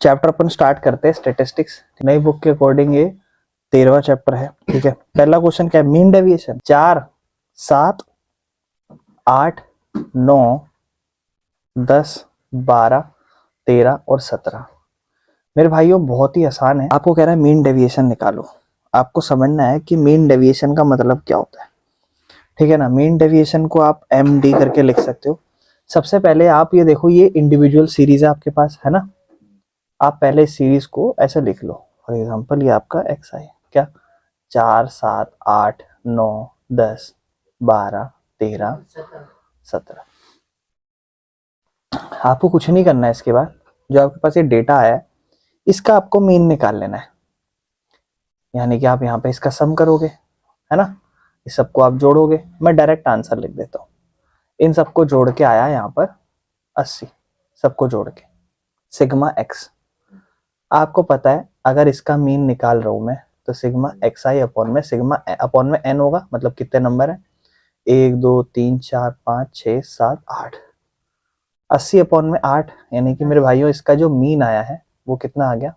Chapter अपन start करते हैं statistics. नई बुक के अकॉर्डिंग ये 13वां चैप्टर है। ठीक है, पहला क्वेश्चन क्या है? मीन डेविएशन 4, 7, 8, 9, 10, 12, 13 और 17। मेरे भाइयों बहुत ही आसान है। आपको कह रहा है मीन डेविएशन निकालो। आपको समझना है कि मीन डेविएशन का मतलब क्या होता है। ठीक है ना, मीन डेविएशन को आप एम डी करके लिख सकते हो। सबसे पहले आप ये देखो, ये इंडिविजुअल सीरीज है आपके पास, है ना। आप पहले इस सीरीज को ऐसे लिख लो। फॉर एग्जांपल ये आपका एक्स आई क्या, 4, 7, 8, 9, 10, 12, 13, 17। आपको कुछ नहीं करना है। इसके बाद जो आपके पास ये डेटा आया है इसका आपको मीन निकाल लेना है। यानी कि आप यहाँ पे इसका सम करोगे, है ना। इस सबको आप जोड़ोगे। मैं डायरेक्ट आंसर लिख देता हूँ। इन सबको जोड़ के आया यहाँ पर 80, सबको जोड़ के सिग्मा एक्स। आपको पता है अगर इसका मीन निकाल रहा हूं मैं तो सिग्मा एक्स आई अपॉन में सिग्मा अपॉन में एन होगा। मतलब कितने नंबर है? 1, 2, 3, 4, 5, 6, 7, 8। 80 अपॉन में 8, यानी कि मेरे भाइयों इसका जो मीन आया है वो कितना आ गया।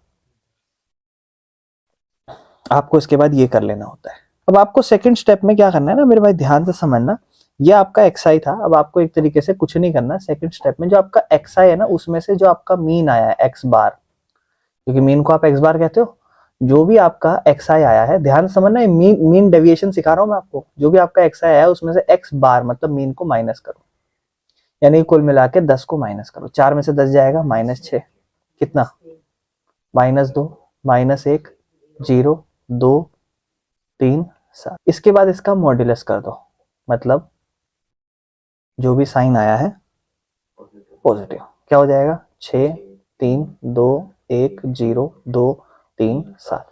आपको इसके बाद ये कर लेना होता है। अब आपको सेकंड स्टेप में क्या करना है ना मेरे भाई, ध्यान से समझना। ये आपका एक्स आई था। अब आपको एक तरीके से कुछ नहीं करना। सेकंड स्टेप में जो आपका एक्स आई है ना, उसमें से जो आपका मीन आया है एक्स बार, क्योंकि मीन को आप एक्स बार कहते हो, जो भी आपका एक्स आई आया है, ध्यान समझना, मीन डेविएशन सिखा रहा हूं मैं आपको। जो भी आपका एक्स आई आया है उसमें से एक्स बार मतलब मीन को माइनस करो, यानी कुल मिला के 10 को माइनस करो। 4 में से 10 जाएगा -6, कितना? -2, -1, 0, 2, 3, 7। इसके बाद इसका मॉड्यूलस कर दो, मतलब जो भी साइन आया है पॉजिटिव। क्या हो जाएगा? 6, 3, 2, 1, 0, 2, 3, 7।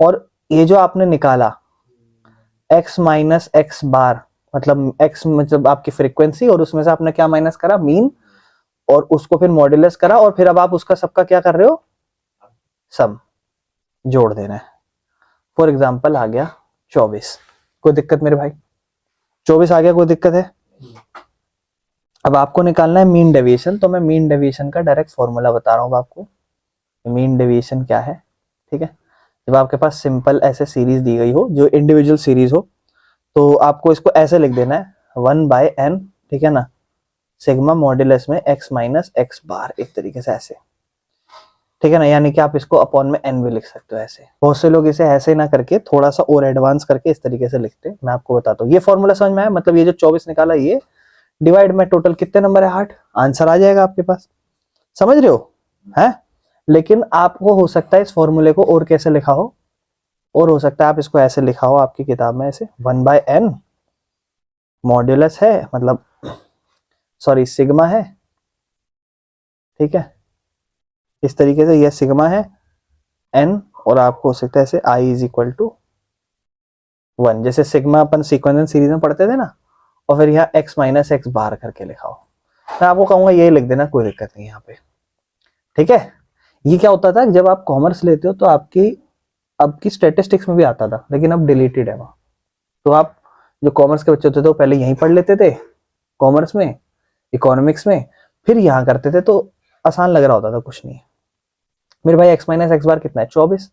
और ये जो आपने निकाला x माइनस एक्स बार, मतलब x मतलब आपकी फ्रीक्वेंसी, और उसमें से आपने क्या माइनस करा? मीन, और उसको फिर मॉड्यूलस करा, और फिर अब आप उसका सबका क्या कर रहे हो? सम जोड़ देना है। फॉर एग्जाम्पल आ गया 24। कोई दिक्कत मेरे भाई? 24 आ गया, कोई दिक्कत है? अब आपको निकालना है मीन डेविएशन। तो मैं मीन डेविएशन का डायरेक्ट फॉर्मूला बता रहा हूँ आपको। मीन डेविएशन क्या है? ठीक है, जब आपके पास सिंपल ऐसे सीरीज दी गई हो, जो इंडिविजुअल सीरीज हो, तो आपको इसको ऐसे लिख देना है 1/n, ठीक है ना, सिग्मा मॉड्यूलस में x माइनस एक्स बार, एक तरीके से ऐसे, ठीक है ना। यानी कि आप इसको अपॉन में n भी लिख सकते हो ऐसे। बहुत से लोग इसे ऐसे ना करके थोड़ा सा और एडवांस करके इस तरीके से लिखते हैं। मैं आपको बताता हूँ। ये फॉर्मूला समझ में आया? मतलब ये जो 24 निकाला, ये डिवाइड में टोटल कितने नंबर है? 8। आंसर आ जाएगा आपके पास। समझ रहे हो? है। लेकिन आपको हो सकता है इस फॉर्मूले को और कैसे लिखा हो, और हो सकता है आप इसको ऐसे लिखा हो आपकी किताब में ऐसे 1/n मॉड्यूलस है, मतलब सॉरी सिग्मा है, ठीक है, इस तरीके से ये सिग्मा है n, और आपको हो सकता है ऐसे i इज इक्वल टू 1, जैसे सिग्मा अपन सीक्वेंस सीरीज में पढ़ते थे ना, और फिर यहाँ x माइनस एक्स बार करके लिखा हो। मैं आपको कहूंगा ये लिख देना, कोई दिक्कत नहीं यहाँ पे। ठीक है, ये क्या होता था जब आप कॉमर्स लेते हो तो आपकी स्टेटिस्टिक्स में भी आता था, लेकिन अब डिलीटेड है वहां। तो आप जो कॉमर्स के बच्चे होते थे वो पहले यहीं पढ़ लेते थे, कॉमर्स में, इकोनॉमिक्स में, फिर यहाँ करते थे, तो आसान लग रहा होता था। कुछ नहीं मेरे भाई, x माइनस एक्स बार कितना है? 24।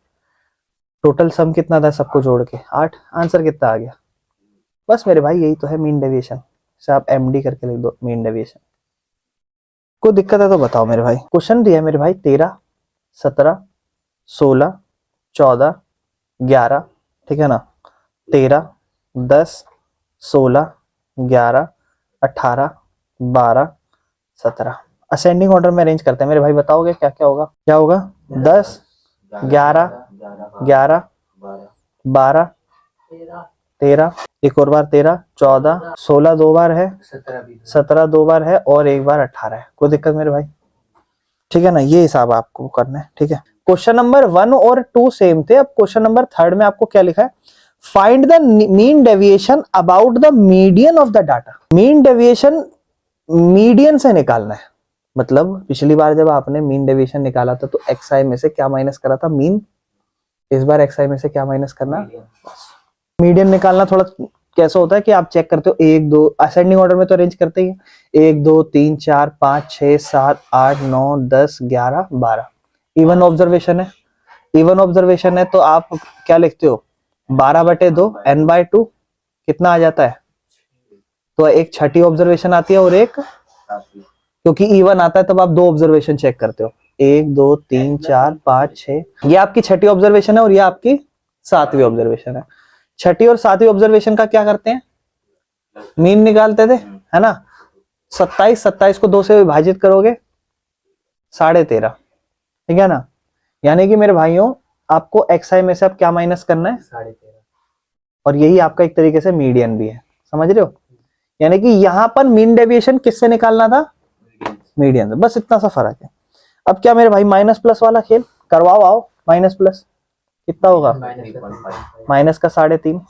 टोटल सम कितना था सबको जोड़ के? 8। आंसर कितना आ गया? बस मेरे भाई यही तो है मीन डेविएशन। से आप md करके लिख दो, मीन डेविएशन। कोई दिक्कत है तो बताओ मेरे भाई। क्वेश्चन दिया मेरे भाई 13, 17, 16, 14, 11, ठीक है ना, 13, 10, 16, 11, 18, 12, 17। असेंडिंग ऑर्डर में अरेंज करते हैं मेरे भाई। बताओगे क्या क्या होगा? क्या होगा? 10, 11, 11, 12, 13, एक और बार 13, 14, 16 दो बार है, 17 दो बार है, और एक बार 18 है। कोई दिक्कत मेरे भाई? ठीक है ना, ये हिसाब आपको करना है। ठीक है, क्वेश्चन नंबर 1 और 2 सेम थे। अब क्वेश्चन नंबर 3 में आपको क्या लिखा है? Find the mean deviation about the median of the data. Mean deviation median से निकालना है। मतलब पिछली बार जब आपने मीन डेविएशन निकाला था तो एक्स आई में से क्या माइनस करा था? मीन। इस बार एक्स आई में से क्या माइनस करना? मीडियन निकालना थोड़ा कैसा होता है कि आप चेक करते हो 1, 2, असेंडिंग ऑर्डर में तो अरेंज करते ही 1, 2, 3, 4, 5, 6, 7, 8, 9, 10, 11, 12। इवन ऑब्जर्वेशन है, इवन ऑब्जर्वेशन है तो आप क्या लिखते हो 12/2 n/2 कितना आ जाता है, तो एक छठी ऑब्जर्वेशन आती है और एक, क्योंकि इवन आता है तब आप 2 ऑब्जर्वेशन चेक करते हो, 1 2 3 4 5 6, ये आपकी छठी ऑब्जर्वेशन है और ये आपकी 7वीं ऑब्जर्वेशन है। छठी और 7वीं ऑब्जर्वेशन का क्या करते हैं, मीन निकालते थे, है ना। 27 को 2 से विभाजित करोगे 13.5, ठीक है ना। यानी कि मेरे भाइयों आपको xi में से अब क्या माइनस करना है, 13.5, और यही आपका एक तरीके से मीडियन भी है, समझ रहे हो। यानी कि यहां पर मीन डेविएशन किससे निकालना था, मीडियन से, बस इतना सा फर्क है। अब क्या मेरे भाई माइनस प्लस वाला खेल करवाओ, आओ माइनस प्लस कितना होगा, माइनस का 3.5,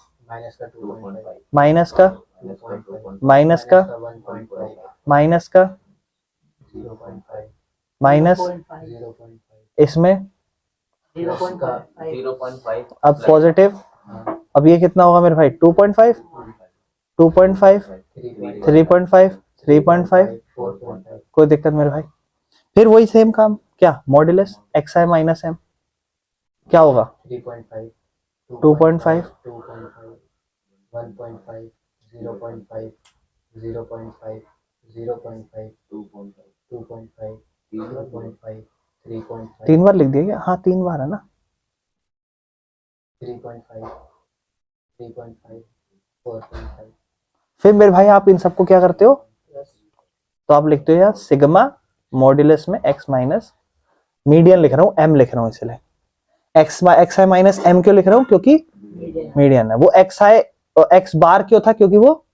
माइनस का माइनस का माइनस का माइनस इसमें 0.5 अब पॉजिटिव, अब ये कितना होगा मेरे भाई 2.5 2.5 3.5 3.5, कोई दिक्कत मेरे भाई। फिर वही सेम काम, क्या मॉड्यूलस xi माइनस m क्या होगा 3.5 2.5 1.5 0.5 0.5 0.5 2.5 0.5 3.5 3 बार लिख दिया क्या, हाँ 3 बार है ना, 3.5 3.5 4.5। फिर मेरे भाई आप इन सबको क्या करते हो, तो आप लिखते हो यार सिग्मा मॉड्यूलस में x माइनस मीडियन लिख रहा हूँ, m लिख रहा हूँ, इसलिए xi माइनस m क्यों लिख रहा हूँ, क्योंकि मीडियन है। वो x बार क्यों था, क्योंकि वो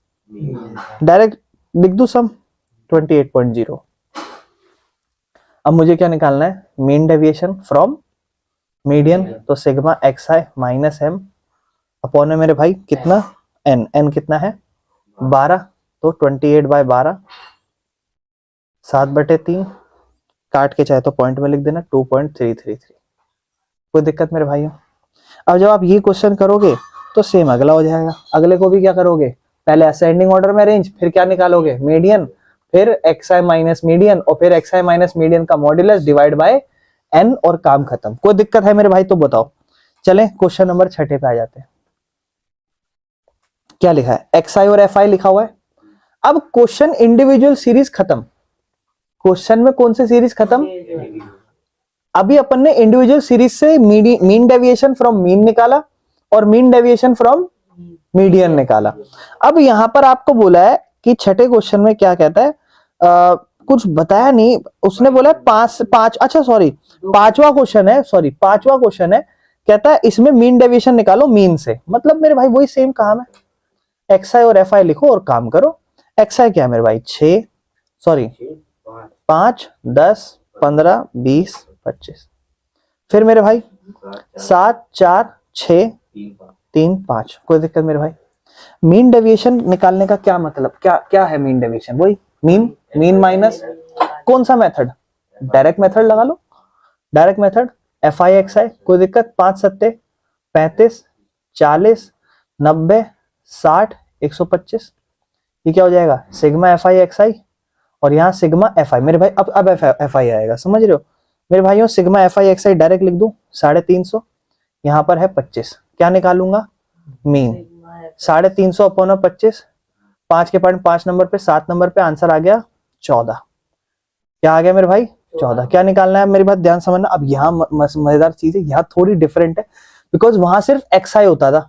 डायरेक्ट लिख दू सम 28.0। अब मुझे क्या निकालना है, मीन डेविएशन फ्रॉम मीडियन, तो sigma xi minus m upon में मेरे भाई कितना n कितना है 12, तो 28/12 7/3, काट के चाहे तो पॉइंट में लिख देना 2.333, कोई दिक्कत मेरे भाइयों। अब जब आप ये क्वेश्चन करोगे तो सेम अगला हो जाएगा, अगले को भी क्या करोगे, पहले असेंडिंग ऑर्डर में अरेंज, फिर क्या निकालोगे मीडियन, फिर xi माइनस मीडियन, और फिर xi माइनस मीडियन का मॉड्यूलस डिवाइड बाय n, और काम खत्म। कोई दिक्कत है मेरे भाई तो बताओ। चलें क्वेश्चन नंबर 6 पे आ जाते हैं। क्या लिखा है, xi और fi लिखा हुआ है। अब क्वेश्चन इंडिविजुअल सीरीज खत्म, क्वेश्चन में कौन सी सीरीज खत्म, अभी अपन ने इंडिविजुअल सीरीज से मीन डेविएशन फ्रॉम मीन निकाला और मीन डेविएशन फ्रॉम मीडियन निकाला। अब यहां पर आपको बोला है कि छठे क्वेश्चन में क्या कहता है, कुछ बताया नहीं, उसने बोला है पांच, अच्छा सॉरी पांचवा क्वेश्चन है, कहता है इसमें मीन डेविएशन निकालो मीन से, मतलब मेरे भाई वही सेम काम है, xi और fi लिखो और काम करो। xi क्या है मेरे भाई 5 10 15 20 25, फिर मेरे भाई 7 4 6 3 5, कोई दिक्कत मेरे भाई। मीन डेविएशन निकालने का क्या मतलब, क्या है मीन डेविएशन, वही मीन माइनस कौन सा मेथड, डायरेक्ट मेथड लगा लो, डायरेक्ट मेथड fi xi, कोई दिक्कत। 5 7 35 40 90 60 125, ये क्या हो जाएगा सिग्मा fi xi, और यहाँ सिग्मा fi मेरे भाई, अब fi आएगा, समझ रहे हो मेरे भाइयों। सिग्मा fi xi डायरेक्ट लिख दूं 350, यहाँ पर है 25, क्या निकालूंगा मीन 350 अपॉन 25, 5 के पॉइंट 5 नंबर पे 7 नंबर पे आंसर आ गया 14, क्या आ गया मेरे भाई 14। क्या निकालना है मेरी बात ध्यान समझना। अब यहाँ मजेदार चीज है, यहाँ थोड़ी डिफरेंट है, बिकॉज वहां सिर्फ xi होता था,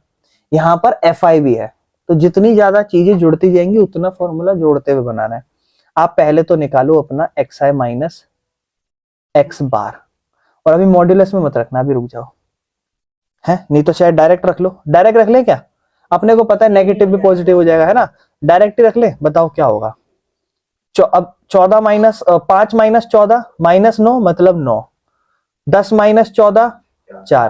यहाँ पर fi भी है, तो जितनी ज्यादा चीजें जुड़ती जाएंगी उतना फॉर्मूला जोड़ते हुए बनाना है। आप पहले तो निकालो अपना xi माइनस x बार, और अभी मॉड्यूलस में मत रखना, अभी रुक जाओ, है नहीं तो शायद डायरेक्ट रख लो, डायरेक्ट रख ले क्या, अपने को पता है नेगेटिव भी पॉजिटिव हो जाएगा, है ना, डायरेक्ट ही रख ले, बताओ क्या होगा। अब 14 माइनस 5 माइनस 14 माइनस 9 मतलब 9, 10 minus 14 4,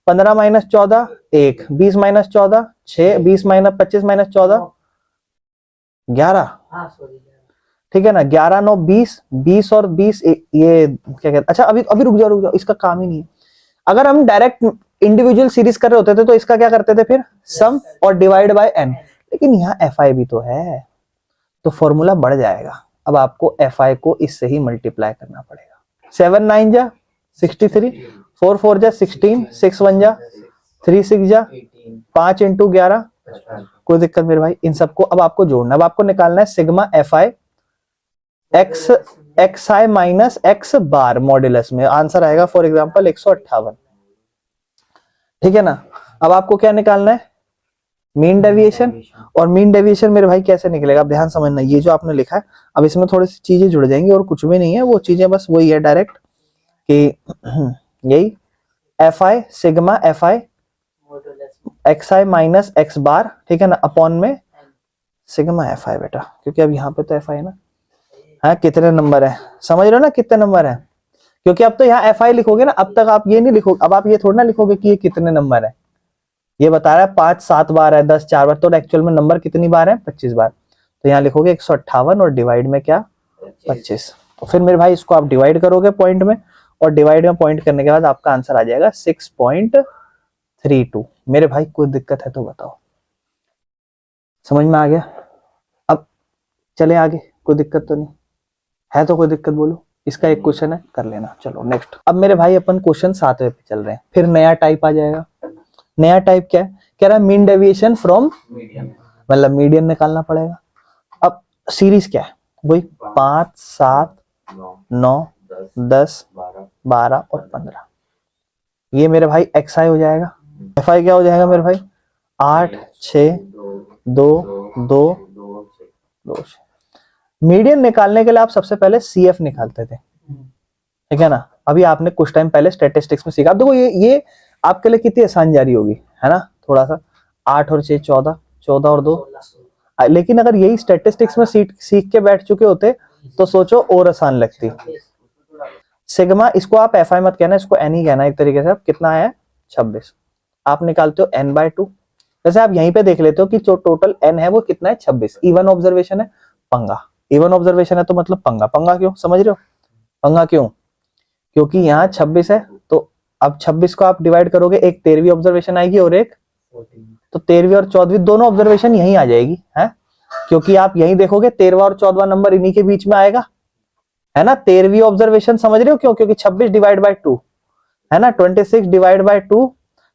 15 minus 14 1, 20 minus 14 6, 20 minus 25 minus 14 11, ठीक है ना, 11 9 20, 20 और 20 ये क्या कहते, अच्छा अभी रुक जाओ, इसका काम ही नहीं है। अगर हम डायरेक्ट इंडिविजुअल सीरीज कर रहे होते थे तो इसका क्या करते थे फिर सम और डिवाइड बाय n, लेकिन यहाँ fi भी तो है, तो फॉर्मूला बढ़ जाएगा। अब आपको fi को इससे ही मल्टीप्लाई करना पड़ेगा, 7 9 जा 63, 4 4 जा 16, 6 1 जा 3 6 जा 18 5 इंटू 11, 55 कोई दिक्कत मेरे भाई। इन सबको अब आपको जोड़ना है। अब आपको निकालना है sigma F I x x I minus X bar modulus में। आंसर आएगा फॉर एग्जांपल 158, ठीक है ना। अब आपको क्या निकालना है, मीन डेविएशन। और मीन डेविएशन मेरे भाई कैसे निकलेगा, आप ध्यान समझना। ये जो आपने लिखा है, अब इसमें थोड़ी सी चीजें जुड़ जाएंगी और कुछ भी नहीं है, वो चीजें बस वही है डायरेक्ट कि यही F I sigma F I X I minus X bar, ठीक है ना, अपॉन में सिग्मा एफ आई बेटा, क्योंकि अब यहाँ पे तो एफ आई है ना। हाँ कितने नंबर है, समझ रहे हो ना कितने नंबर है, क्योंकि अब तो यहाँ एफ आई लिखोगे ना, अब तक आप ये नहीं लिखोगे, अब आप ये थोड़ा ना लिखोगे कि ये कितने नंबर है। ये बता रहा है 5 7 बार है, 10 4 बार, तो एक्चुअल में नंबर कितनी बार है, 25 बार। तो यहाँ लिखोगे 158 और डिवाइड में क्या 25। तो फिर मेरे भाई इसको आप डिवाइड करोगे पॉइंट में, और डिवाइड में पॉइंट करने के बाद आपका आंसर आ जाएगा 6.32। मेरे भाई कोई दिक्कत है तो बताओ, समझ में आ गया। अब चले आगे, कोई दिक्कत तो नहीं है, तो कोई दिक्कत बोलो। इसका एक क्वेश्चन है, कर लेना। चलो नेक्स्ट। अब मेरे भाई अपन क्वेश्चन 7वें पे चल रहे हैं, फिर नया टाइप आ जाएगा। नया टाइप क्या है, कह रहा है मीन डेविएशन फ्रॉम मीडियन, मतलब मीडियन निकालना पड़ेगा। अब सीरीज क्या है, वही 5 7 9 10 12 और 15। ये मेरे भाई एक्स आई हो जाएगा। एफ आई क्या हो जाएगा मेरे भाई, 8 6 2 2 2। मीडियन निकालने के लिए आप सबसे पहले सी एफ निकालते थे, ठीक है ना। अभी आपने कुछ टाइम पहले स्टैटिस्टिक्स में सीखा। अब देखो ये आपके लिए कितनी आसान जारी होगी, है ना, थोड़ा सा। 8 और 6 14, 14 और 2। लेकिन अगर यही स्टैटिस्टिक्स में सीख के बैठ चुके होते तो सोचो और आसान लगती। सिग्मा, इसको आप एफ आई मत कहना, इसको एन ही कहना एक तरीके से। अब कितना है 26, आप निकालते हो n बाय 2। वैसे आप यहीं पे देख लेते हो कि जो टोटल n है वो कितना है 26। इवन ऑब्जर्वेशन है, पंगा। इवन ऑब्जर्वेशन है तो मतलब पंगा। पंगा क्यों, समझ रहे हो, पंगा क्यों, क्योंकि यहाँ 26 है, तो अब 26 को आप डिवाइड करोगे, एक 13वीं ऑब्जर्वेशन आएगी और एक 14 तो 13वीं और 14वीं दोनों ऑब्जर्वेशन यहीं आ जाएगी, है, क्योंकि आप यहीं देखोगे 13वां और 14वां नंबर इन्हीं के बीच में आएगा, है ना। 13वीं ऑब्जर्वेशन समझ रहे हो क्यों, क्योंकि 26 डिवाइड बाय 2 है ना, 26 डिवाइड बाय 2,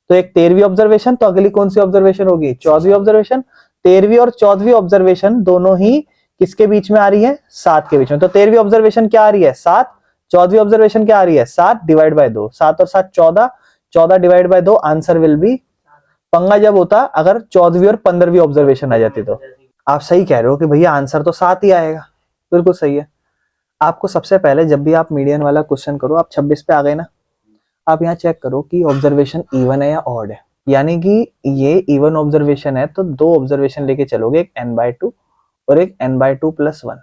तो एक 13वीं ऑब्जर्वेशन, तो अगली कौन सी ऑब्जर्वेशन होगी, 14वीं ऑब्जर्वेशन। 13वीं और 14वीं ऑब्जर्वेशन दोनों ही किसके बीच में आ रही है, 7 के बीच में। तो 13वीं ऑब्जर्वेशन क्या आ रही है 7, 14वीं ऑब्जर्वेशन क्या आ रही है 7 डिवाइड बाय 2, 7 और 7 14, 14 divide by 2, answer will be. पंगा जब होता अगर 14वीं और 15वीं ऑब्जर्वेशन आ जाती। तो आप सही कह रहे हो कि भैया आंसर तो 7 ही आएगा, बिल्कुल सही है। आपको सबसे पहले जब भी आप मीडियन वाला क्वेश्चन करो, आप 26 पे आ गए ना, आप यहाँ चेक करो कि ऑब्जर्वेशन इवन है या ऑड है। यानी कि ये इवन ऑब्जर्वेशन है तो 2 ऑब्जर्वेशन लेके चलोगे, एक n बाय 2 और एक n बाय 2 प्लस 1।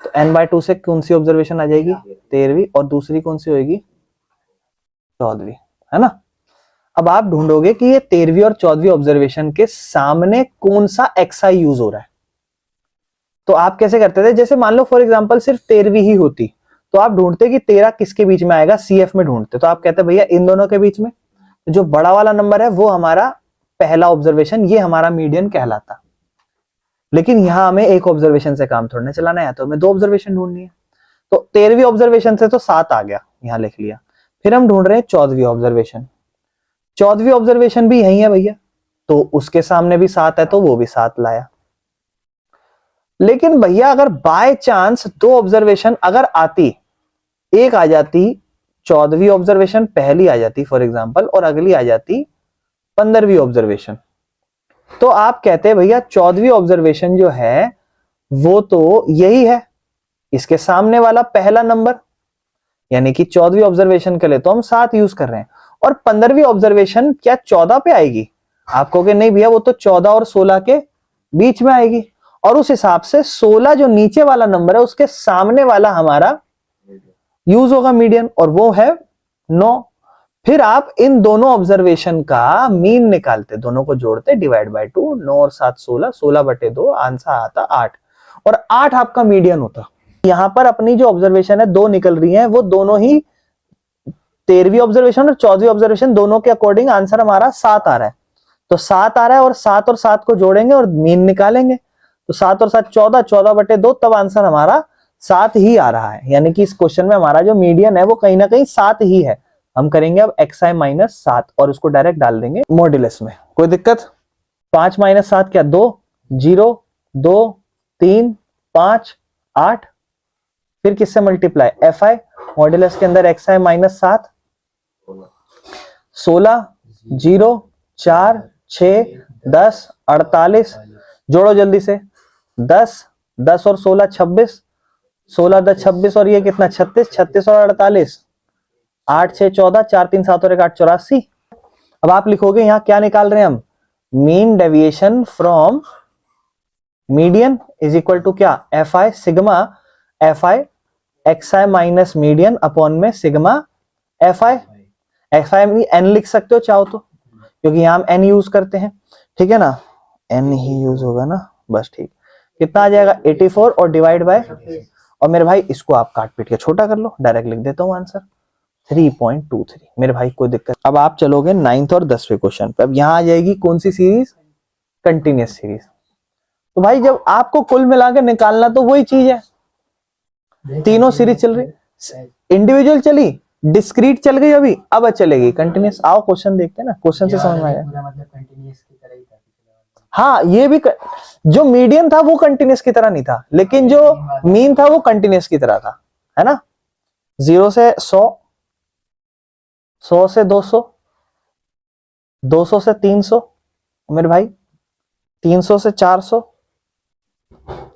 तो n बाय 2 से कौन सी ऑब्जर्वेशन आ जाएगी 13वीं, और दूसरी कौन सी होगी 14वीं, है ना। अब आप ढूंढोगे कि ये 13वीं और 14वीं ऑब्जर्वेशन के सामने कौन सा xi यूज हो रहा है। तो आप कैसे करते थे, जैसे मान लो फॉर एग्जांपल सिर्फ 13वीं ही होती तो आप ढूंढते कि 13 किसके बीच में आएगा, CF में ढूंढते। तो आप कहते भैया इन दोनों के बीच में, जो बड़ा वाला नंबर है वो हमारा पहला ऑब्जर्वेशन, ये हमारा मीडियन कहलाता। लेकिन यहां हमें एक ऑब्जर्वेशन से काम थोड़ा चलाना है, तो हमें 2 ऑब्जर्वेशन ढूंढनी है। तो 13वीं ऑब्जर्वेशन से तो 7 आ गया, यहां लिख लिया। फिर हम ढूंढ रहे हैं 14वीं ऑब्जर्वेशन। 14वीं ऑब्जर्वेशन भी यही है भैया, तो उसके सामने भी 7 है तो वो भी 7 लाया। लेकिन भैया अगर बाय चांस 2 ऑब्जर्वेशन अगर आती, एक आ जाती 14वीं ऑब्जर्वेशन पहली आ जाती फॉर एग्जांपल, और अगली आ जाती 15वीं ऑब्जर्वेशन, तो आप कहते हैं भैया 14वीं ऑब्जर्वेशन जो है वो तो यही है, इसके सामने वाला पहला नंबर, यानी कि 14वीं ऑब्जर्वेशन के लिए तो हम 7 यूज कर रहे हैं। और 15वीं ऑब्जर्वेशन क्या 14 पे आएगी, आप कहोगे नहीं भैया वो तो 14 और 16 के बीच में आएगी, और उस हिसाब से 16 जो नीचे वाला नंबर है उसके सामने वाला हमारा यूज होगा मीडियन, और वो है 9। फिर आप इन दोनों ऑब्जर्वेशन का मीन निकालते, दोनों को जोड़ते, डिवाइड बाय 2, 9 और 7 16, 16 बटे 2, आंसर आता 8, और 8 आपका मीडियन होता। यहां पर अपनी जो ऑब्जर्वेशन है 2 निकल रही है, वो दोनों ही 13वीं ऑब्जर्वेशन और 14वीं ऑब्जर्वेशन दोनों के अकॉर्डिंग आंसर हमारा 7 आ रहा है। तो 7 आ रहा है और 7 और 7 को जोड़ेंगे और मीन निकालेंगे, तो 7 और 7 14, 14 बटे 2, तब आंसर हमारा 7 ही आ रहा है, यानी कि इस क्वेश्चन में हमारा जो मीडियन है वो कहीं ना कहीं 7 ही है। हम करेंगे अब xi माइनस 7 और उसको डायरेक्ट डाल देंगे मॉड्यूलस में, कोई दिक्कत? 5 माइनस 7 क्या? 2, 0, 2, 3, 5, 8, फिर किससे मल्टीप्लाई? fi मॉड्यूलस के अंदर xi माइनस 7, 16, 0, 4, 6, 10, 48, जोड़ो जल्दी से, 10, 10 और 16 26, 16 10 26 और ये कितना 36, 36 और 48, 8 6 14, 4 3 7 और 1 8 84। अब आप लिखोगे यहां क्या निकाल रहे हैं हम? Mean deviation from median is equal to क्या? fi sigma fi xi minus median upon में सिग्मा fi। fi n लिख सकते हो चाहो तो, क्योंकि यहां हम n यूज करते हैं, ठीक है ना, n ही यूज होगा ना, बस ठीक। कितना आ जाएगा? 84 और डिवाइड बाय, और मेरे भाई इसको आप काट पीट के छोटा कर लो, डायरेक्ट लिख देता हूं आंसर 3.23। मेरे भाई कोई दिक्कत? अब आप चलोगे 9th और 10वें क्वेश्चन पे। अब यहां आ जाएगी कौन सी सीरीज? Continuous series. तो भाई जब आपको कुल मिला के निकालना तो वही चीज है, तीनों सीरीज चल रही, इंडिविजुअल चली, डिस्क्रीट चल गई अभी, अब चलेगी कंटिन्यूअस। आओ क्वेश्चन देखते हैं ना, क्वेश्चन से समझ में आया। मतलब कंटिन्यूअस की तरह ही था। हाँ, ये भी जो मीडियन था वो कंटिन्यूअस की तरह नहीं था, लेकिन जो मीन था वो कंटिन्यूअस की तरह था, है ना। 0 से 100, 100 से 200, 200 से 300 मेरे भाई, 300 से 400,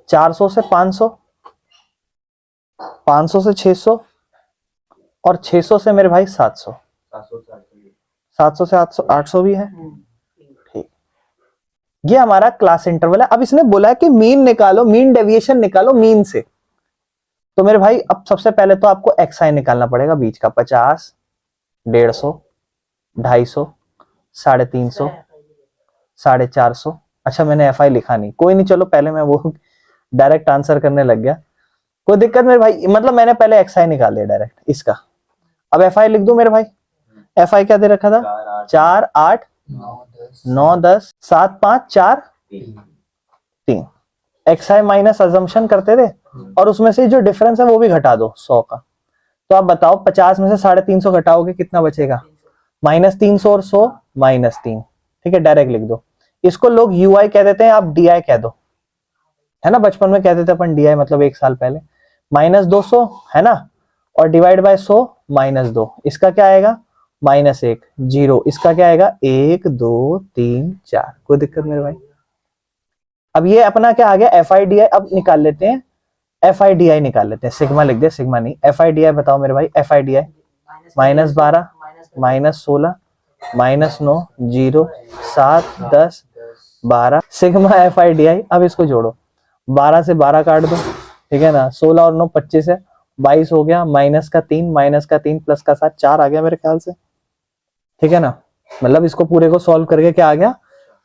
400 से 500, 500 से 600 और 600 से मेरे भाई 700, 700 से 800, 800 भी है, ठीक। ये हमारा क्लास इंटरवल है। अब इसने बोला है कि मीन निकालो, मीन डेविएशन निकालो मीन से। तो मेरे भाई अब सबसे पहले तो आपको xi निकालना पड़ेगा बीच का, 50, 150, 250, 350, 450। अच्छा मैंने fi लिखा नहीं, कोई नहीं, चलो पहले मैं वो डायरेक्ट आंसर करने लग गया, कोई दिक्कत मेरे भाई, मतलब मैंने पहले xi निकाल लिया डायरेक्ट इसका। अब fi लिख दूं मेरे भाई, fi क्या दे रखा था? 4 8 9 10 7 5 4 3। xi माइनस अजम्पशन करते थे और उसमें से जो डिफरेंस है वो भी घटा दो 100 का। तो आप बताओ 50 में से 350 घटाओगे कितना बचेगा? -300 और 100 -3, ठीक है, डायरेक्ट लिख दो। इसको लोग ui कह देते हैं, आप di कह दो, है ना, बचपन में कहते थे अपन di, मतलब 1 साल पहले। -200 है ना, और डिवाइड बाय 100 -2, इसका क्या आएगा? -1 0, इसका क्या आएगा? 1 2 3 4। कोई दिक्कत मेरे भाई? अब ये अपना क्या आ गया? FIDI। अब निकाल लेते हैं FIDI, निकाल लेते हैं, सिग्मा लिख दे, सिग्मा नहीं, FIDI बताओ मेरे भाई। FIDI -12 -16 -9 0 7 10 12 sigma FIDI। अब इसको जोड़ो, 12 से 12 काट दो, ठीक है ना, 16 और 9 25 है, 22 हो गया, माइनस का 3 प्लस का 7 4 आ गया मेरे ख्याल से, ठीक है ना। मतलब इसको पूरे को सॉल्व करके क्या आ गया?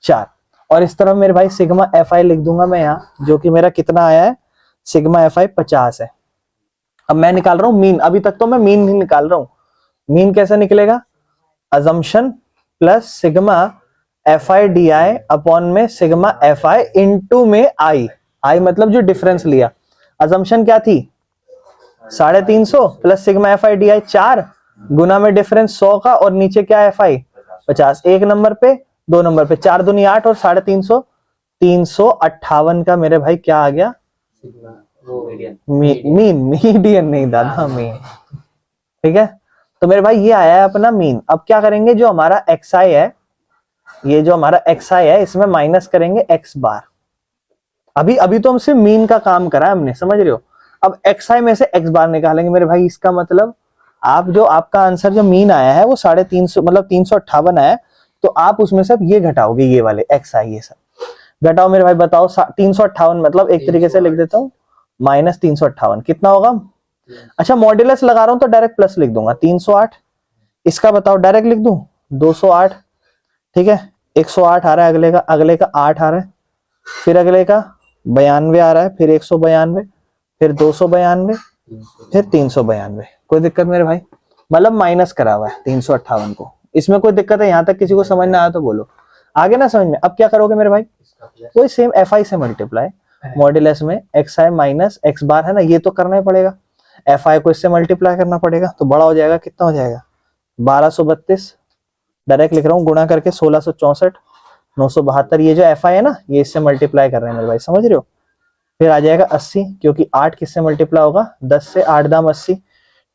4। और इस तरफ मेरे भाई सिग्मा FI लिख दूंगा मैं यहाँ, जो कि मेरा कितना आया है? सिग्मा FI 50 है। अब मैं निकाल रहा हूं मीन, अभी तक तो मैं मीन नहीं निकाल रहा हूं। मीन कैसे निकलेगा? Assumption plus sigma FIDI upon में सिग्मा FI इनटू में आई मतलब जो डिफरेंस लिया। अजम्पशन क्या थी? 350 प्लस सिग्मा FIDI 4 गुना में डिफरेंस 100 का, और नीचे क्या है? FI 50। 1 नंबर पे 2 नंबर पे 4 दूनी 8 और 350, 358 का मेरे भाई क्या आ गया? मीन, मीडियन नहीं दादा, मीन, ठीक है। तो मेरे भाई ये आया है अपना मीन। अब क्या करेंगे? जो हमारा xi है, ये जो हमारा xi है, इसमें माइनस करेंगे x बार। अभी तो हमसे मीन का काम करा है हमने, समझ रहे हो। अब xi में से x बार निकालेंगे मेरे भाई। इसका मतलब आप जो आपका आंसर जो मीन आया है वो 350, मतलब 358 आया है, तो आप उसमें से अब ये घटाओगे, ये वाले xi, ये सब घटाओ मेरे भाई। बताओ 358, मतलब एक तरीके से लिख देता हूँ -358 कितना होगा? अच्छा मॉड्यूलस लगा रहा हूं तो डायरेक्ट प्लस लिख दूंगा, 308। इसका बताओ, डायरेक्ट लिख दूं 208, ठीक है। 108 आ रहा है, अगले का 8 आ रहा है, फिर अगले का 92 आ रहा है, फिर 192, फिर 292, फिर 392। कोई दिक्कत मेरे भाई? मतलब माइनस करा हुआ है 358 को। इसमें कोई दिक्कत है? यहां तक किसी को समझ ना आया तो बोलो, आगे ना समझ में। अब क्या करोगे मेरे भाई? वही सेम FI से मल्टीप्लाई, मॉड्यूलस में एक्स आई माइनस एक्स बार है ना, ये तो करना ही पड़ेगा। एफ आई को इससे मल्टीप्लाई करना पड़ेगा, तो बड़ा हो जाएगा, कितना हो जाएगा 1232, डायरेक्ट लिख रहा हूँ, गुणा करके 1664, 972। ये जो एफ आई है ना, ये इससे मल्टीप्लाई कर रहे हैं मेरे भाई, समझ रहे हो। फिर आ जाएगा 80, क्योंकि 8 किससे मल्टीप्लाई होगा, 10 से, 8 दाम 80,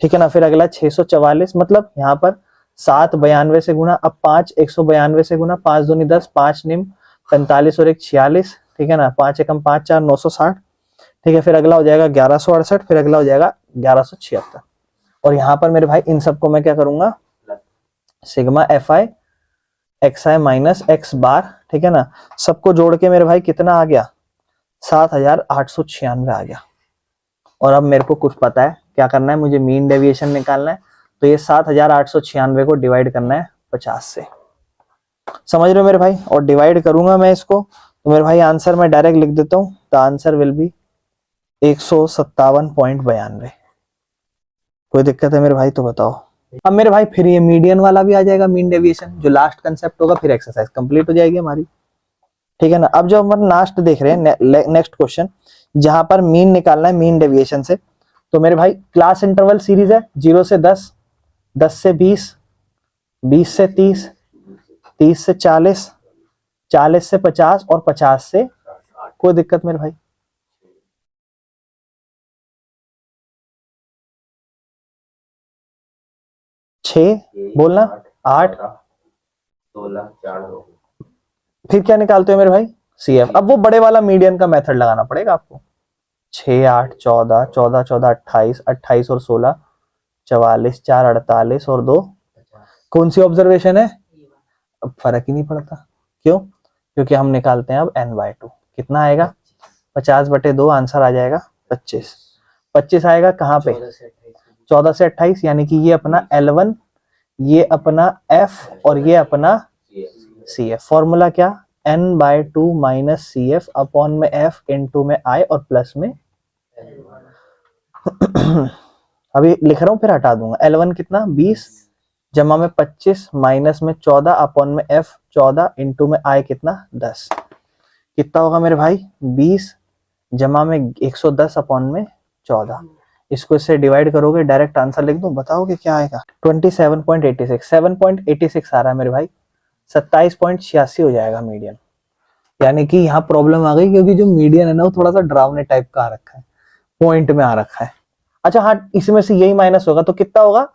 ठीक है ना। फिर अगला 644, मतलब यहाँ पर 7 92 से गुना, अब 5 192 से गुना, 5 दूनी 10, 5 निम 45 और 1 46, ठीक है ना। 5 एकम 5 4 960, ठीक है। फिर अगला हो जाएगा 1168, फिर अगला हो जाएगा 1176। और यहाँ पर मेरे भाई इन सबको मैं क्या करूंगा, sigma F I X I minus X bar, ठीक है ना, सबको जोड़ के मेरे भाई कितना आ गया, 7896 आ गया। और अब मेरे को कुछ पता है क्या करना है, मुझे मीन डेविएशन निकालना है। तो ये 7896 को डिवाइड करना है 50 से, समझ रहे हो मेरे भाई। और डिवाइड करूंगा मैं इसको, तो मेरे भाई आंसर मैं डायरेक्ट लिख देता हूँ, द आंसर विल बी 157.92। कोई दिक्कत है मेरे भाई तो बताओ। अब मेरे भाई फिर ये मीडियन वाला भी आ जाएगा, मीन डेविएशन, जो लास्ट कंसेप्ट होगा, फिर एक्सरसाइज कंप्लीट हो जाएगी हमारी, ठीक है ना। अब जो हम लास्ट देख रहे हैं, नेक्स्ट क्वेश्चन, जहां पर मीन निकालना है मीन डेविएशन से, तो मेरे भाई क्लास इंटरवल सीरीज है 0 से 10, 10 से 20, 20 से 30, 30 से 40, 40 से 50 और 50 से, कोई दिक्कत मेरे भाई। छह बोलना, 8, 16 4 फिर क्या निकालते हो मेरे भाई, सी एफ। अब वो बड़े वाला मीडियन का मेथड लगाना पड़ेगा आपको। 6 8 14, 14 14 28, 28 और 16 44, 4 48 और 2, कौन सी ऑब्जर्वेशन है, अब फर्क ही नहीं पड़ता, क्यों, क्योंकि हम निकालते हैं अब n/2, कितना आएगा 50/2, आंसर आ जाएगा 25। 25 आएगा कहाँ पे, 14 से 28, यानी कि ये अपना L1, ये अपना F और ये अपना CF। फॉर्मूला क्या, n/2 माइनस CF अपॉन में F इनटू में I और प्लस में अभी लिख रहा हूं फिर हटा दूंगा। L1 कितना 20 जमा में 25 माइनस में 14 अपॉन में F 14 इनटू में I कितना 10, कितना होगा मेरे भाई 20 जमा में 110 अपॉन में 14। इसको इससे डिवाइड करोगे, डायरेक्ट आंसर लिख दूं, बताओगे क्या आएगा 27.86, 7.86 आ रहा है मेरे भाई, 27.86 हो जाएगा मीडियन। यानी कि यहाँ प्रॉब्लम आ गई, क्योंकि जो मीडियन है ना वो थोड़ा सा डरावने टाइप का आ रखा है, पॉइंट में आ रखा है। अच्छा हाँ, इसमें से यही माइनस होगा तो कितना होगा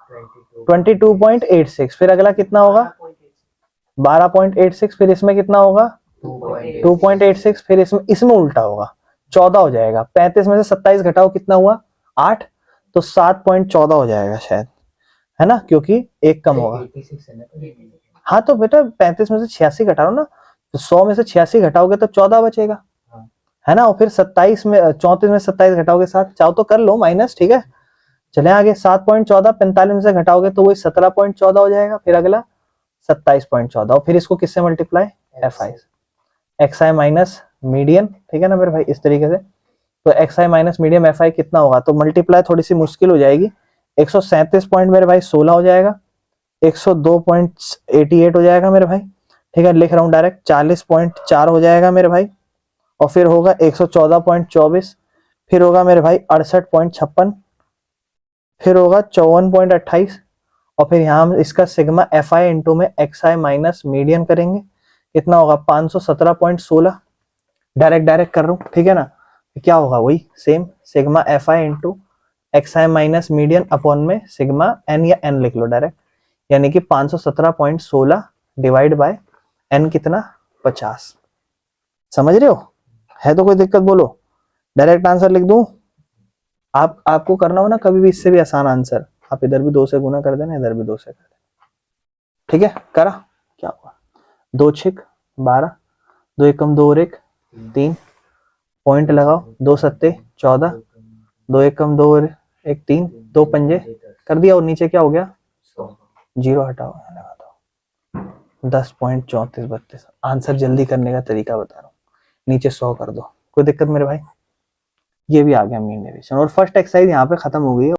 22.86, फिर अगला कितना होगा 12.86, फिर इसमें कितना होगा 2.86, फिर इसमें उल्टा होगा 14 हो जाएगा। 35 में से 27 घटाओ कितना हुआ 8, तो 7.14 हो जाएगा शायद, है ना, क्योंकि एक कम होगा। हाँ तो बेटा 35 में से 86 घटाओ ना, तो 100 में से 86 घटाओगे तो 14 बचेगा, है ना। और फिर 27 में 34 में 27 घटाओगे 7, चाहो तो कर लो माइनस, ठीक है। चले आगे 7.14, 45 में से घटाओगे तो वही 17.14 हो जाएगा, फिर अगला 27.14, और फिर इसको किससे multiply, F I X I minus median, ठीक है ना मेरे भाई, इस तरीके से। तो x I minus medium F I कितना होगा, तो मल्टीप्लाई थोड़ी सी मुश्किल हो जाएगी, 137 पॉइंट मेरे भाई 16 हो जाएगा, 102.88 हो जाएगा मेरे भाई, ठीक है, लिख रहा हूँ डायरेक्ट 40.4 हो जाएगा मेरे भाई, और फिर होगा 114.24, फिर होगा मेरे भाई 68.56, फिर होगा 54.28, और फिर यहाँ हम इसका सिग्मा एफ आई इंटू में एक्स आई माइनस मीडियन करेंगे, कितना होगा 517.16, डायरेक्ट कर रहा हूँ, ठीक है ना। क्या होगा वही same, sigma F I into x I minus median upon में सिग्मा एन, या एन लिख लो डायरेक्ट, यानी कि 517.16 डिवाइड बाय एन कितना 50, समझ रहे हो, है तो कोई दिक्कत बोलो, डायरेक्ट आंसर लिख दूं। आपको करना हो ना कभी भी इससे भी आसान आंसर, आप इधर भी 2 से गुना कर देना, इधर भी 2 से कर देना, ठीक है। करा, क्या हुआ 2 6 12, 2 एकम 2 और 1 3, पॉइंट लगाओ, 2 सत्ते 14, 2 एकम 2 और 1 3, 2 पंजे कर दिया, और नीचे क्या हो गया 0 हटाओ, 10.3432। आंसर जल्दी करने का तरीका बता रहा हूँ, नीचे 100 कर दो, कोई दिक्कत मेरे भाई। ये भी आ गया मीन डेविएशन, और फर्स्ट एक्सरसाइज यहाँ पे खत्म हो गई है।